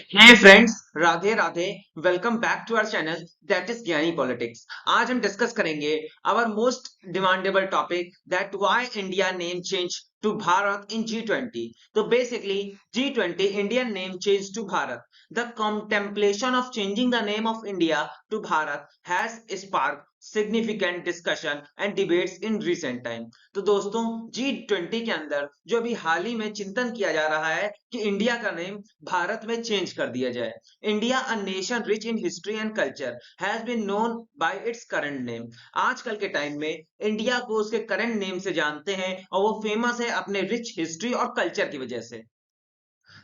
Hey friends, Radhe Radhe. Welcome back to our channel that is Gyani politics. आज हम discuss करेंगे our most demandable topic that why India name change to Bharat in G20। तो basically G20 Indian name change to Bharat. The contemplation of changing the name of India to Bharat has sparked significant discussion and debates in recent time। तो दोस्तों, G20 के अंदर जो अभी हाल ही में चिंतन किया जा रहा है कि इंडिया का नेम भारत में चेंज कर दिया जाए। India a nation rich in history and culture has been known by its current name. आजकल के टाइम में इंडिया को उसके करंट नेम से जानते हैं और वो फेमस है अपने रिच हिस्ट्री और कल्चर की वजह से।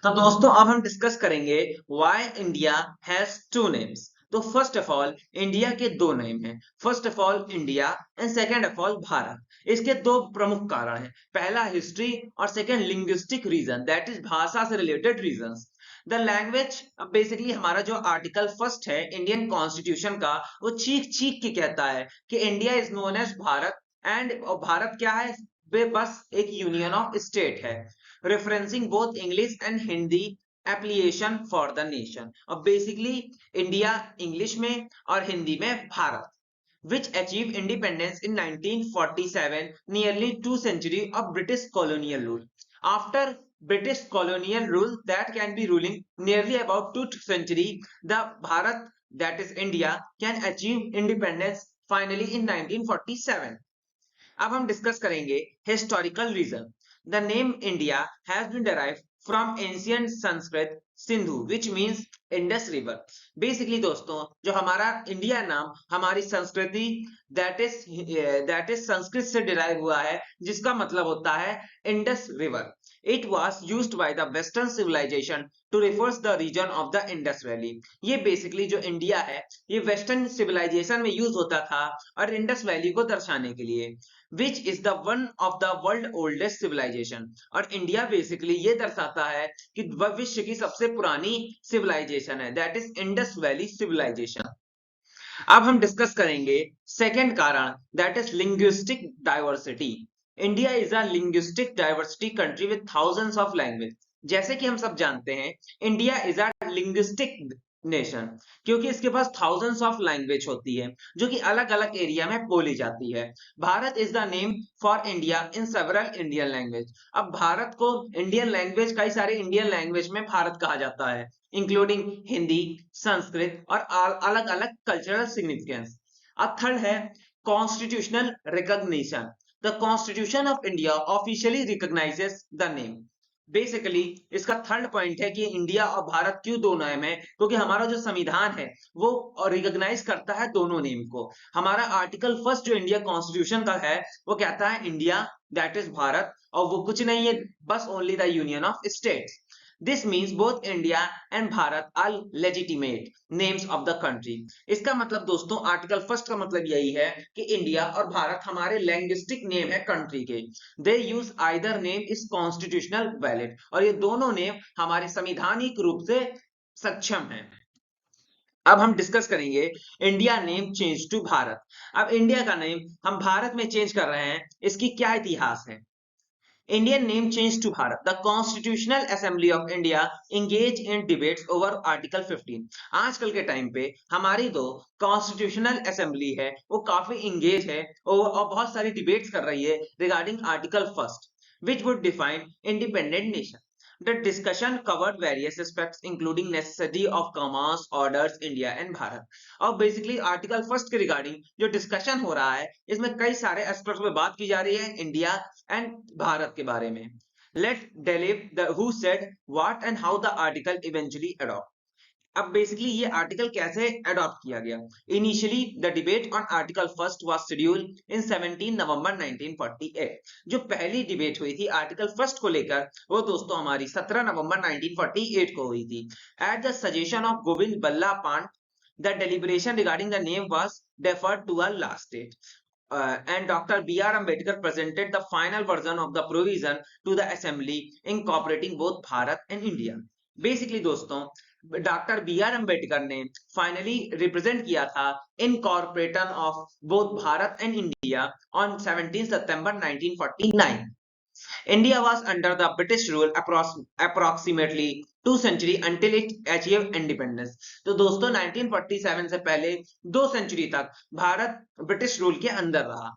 तो दोस्तों, अब हम डिस्कस करेंगे why India has two names. तो फर्स्ट ऑफ ऑल, इंडिया के दो नेम हैं। First of all India and second of all Bharat. इसके दो प्रमुख कारण हैं। पहला हिस्ट्री और second linguistic reason, that is भाषा से related reasons. The language, basically हमारा जो आर्टिकल फर्स्ट है इंडियन कॉन्स्टिट्यूशन का, वो चीख चीख के कहता है कि India is known as Bharat. And Bharat क्या है? वे बस एक यूनियन ऑफ स्टेट है, referencing both English and Hindi application for the nation। और बेसिकली इंडिया इंग्लिश में और हिंदी में Bharat, which achieved independence in 1947, nearly 2 century of British colonial rule। After British colonial rule that can be ruling nearly about 2 century, the Bharat, that is India, can achieve independence finally in 1947। अब हम discuss करेंगे historical reason. The name India has been derived from ancient Sanskrit Sindhu, which means Indus river. Basically दोस्तों, जो हमारा India नाम हमारी संस्कृति that is Sanskrit से डिराइव हुआ है, जिसका मतलब होता है Indus river. It was used by the western civilisation to refers the region of the Indus valley. ये बेसिकली जो इंडिया है, ये वेस्टर्न सिविलाइजेशन में यूज होता था और इंडस वैली को दर्शाने के लिए। Which is the one of the world oldest civilization. और इंडिया बेसिकली ये दर्शाता है कि वह विश्व की सबसे पुरानी सिविलाइजेशन है, that is Indus valley civilization. अब हम डिस्कस करेंगे सेकेंड कारण, that is linguistic diversity. India is a linguistic diversity country with thousands of language. जैसे कि हम सब जानते हैं, India is a linguistic nation, क्योंकि इसके पास थाउजेंड्स ऑफ लैंग्वेज होती है जो कि अलग अलग एरिया में बोली जाती है। Bharat is the name for India in several Indian language. अब भारत को इंडियन लैंग्वेज, कई सारे इंडियन लैंग्वेज में भारत कहा जाता है, इंक्लूडिंग हिंदी, संस्कृत और अलग अलग कल्चरल सिग्निफिकेंस। अब थर्ड है constitutional recognition. The constitution of India officially recognises the name. Basically इसका थर्ड पॉइंट है कि इंडिया और भारत क्यों दो नेम है, क्योंकि हमारा जो संविधान है वो रिकॉग्नाइज करता है दोनों नेम को। हमारा आर्टिकल फर्स्ट जो इंडिया कॉन्स्टिट्यूशन का है, वो कहता है इंडिया, दैट इज भारत, और वो कुछ नहीं है, बस only the union of states. This means both India and Bharat are legitimate names of the country. इसका मतलब दोस्तों, आर्टिकल फर्स्ट का मतलब यही है कि इंडिया और भारत हमारे लैंग्विस्टिक नेम है कंट्री के। They use either name is constitutional valid, और ये दोनों नेम हमारे संवैधानिक रूप से सक्षम है। अब हम डिस्कस करेंगे India name change to Bharat. अब इंडिया का नेम हम भारत में चेंज कर रहे हैं, इसकी क्या इतिहास है? Indian name change to Bharat. The Constitutional Assembly of India engage in debates over Article 15। आजकल के टाइम पे हमारी जो कॉन्स्टिट्यूशनल असेंबली है वो काफी इंगेज है और बहुत सारी डिबेट्स कर रही है regarding article first, which would define independent nation। The discussion covered various aspects including necessity of commerce, orders, India and Bharat। और बेसिकली आर्टिकल फर्स्ट के रिगार्डिंग जो डिस्कशन हो रहा है, इसमें कई सारे एस्पेक्ट्स पे बात की जा रही है इंडिया एंड भारत के बारे में। Let delve the who said what and how the article eventually adopt. अब बेसिकली ये आर्टिकल कैसे अडॉप्ट किया गया? Initially the debate on article first was scheduled in 17 November 1948। जो पहली डिबेट हुई थी आर्टिकल फर्स्ट को लेकर, वो दोस्तों हमारी 17 नवंबर 1948 को हुई थी। At the suggestion of Govind बल्ला पांड, the deliberation regarding the name was deferred to a last date। And Dr. B.R. Ambedkar presented the final version of the provision to the assembly incorporating both Bharat and India। Basically दोस्तों, doctor B are Ambedkar ने finally represent किया था incorporation of both Bharat and India on 17 September 1949। India was under the British rule approximately 2 century until it achieved independence. तो दोस्तों 1947 से पहले 2 century तक Bharat British rule के अंदर रहा.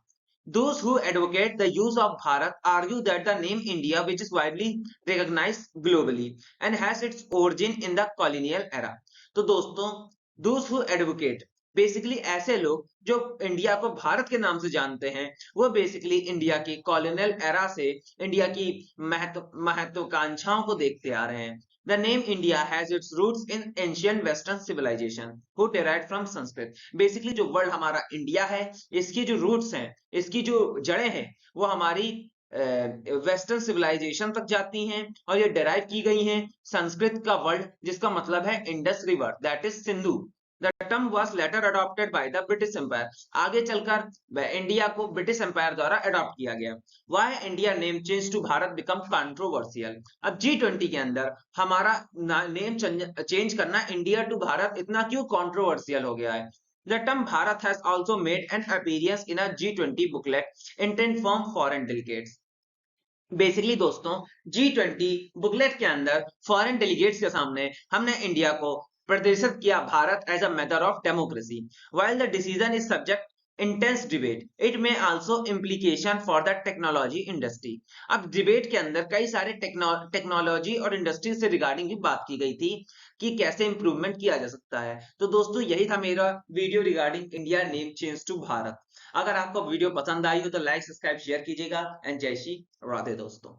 Those who advocate the use of Bharat argue that the name India, which is widely recognized globally and has its origin in the colonial era. तो दोस्तों those who advocate बेसिकली ऐसे लोग जो India को भारत के नाम से जानते हैं, वो बेसिकली इंडिया की कॉलोनियल एरा से इंडिया की महत्वाकांक्षाओं को देखते आ रहे हैं. The name India has its roots in ancient Western civilization, who derived from Sanskrit. Basically जो वर्ड हमारा इंडिया है, इसकी जो रूट्स हैं, इसकी जो जड़ें हैं, वो हमारी वेस्टर्न सिविलाइजेशन तक जाती हैं और ये डेराइव की गई हैं संस्कृत का वर्ड जिसका मतलब है Indus river, that is Sindhu. The term was later adopted by the British Empire. आगे चलकर इंडिया को ब्रिटिश एम्पायर द्वारा अडॉप्ट किया गया. Why India name change to Bharat become controversial? अब G20 के अंदर हमारा नेम चेंज करना इंडिया टू भारत इतना क्यों कंट्रोवर्शियल हो गया है? The term Bharat has also made an appearance in a G20 booklet intended for foreign delegates. Basically दोस्तों G20 बुकलेट के अंदर फॉरेन डेलीगेट्स के सामने हमने इंडिया को प्रदर्शित किया Bharat as a method of democracy. While the decision is subject intense debate, it may also implication for the technology industry. अब डिबेट के अंदर कई सारे टेक्नोलॉजी और इंडस्ट्री से रिगार्डिंग भी बात की गई थी कि कैसे इंप्रूवमेंट किया जा सकता है. तो दोस्तों यही था मेरा video regarding India name change to Bharat. अगर आपको वीडियो पसंद आई हो तो लाइक सब्सक्राइब शेयर कीजिएगा. एंड जय श्री राधे दोस्तों.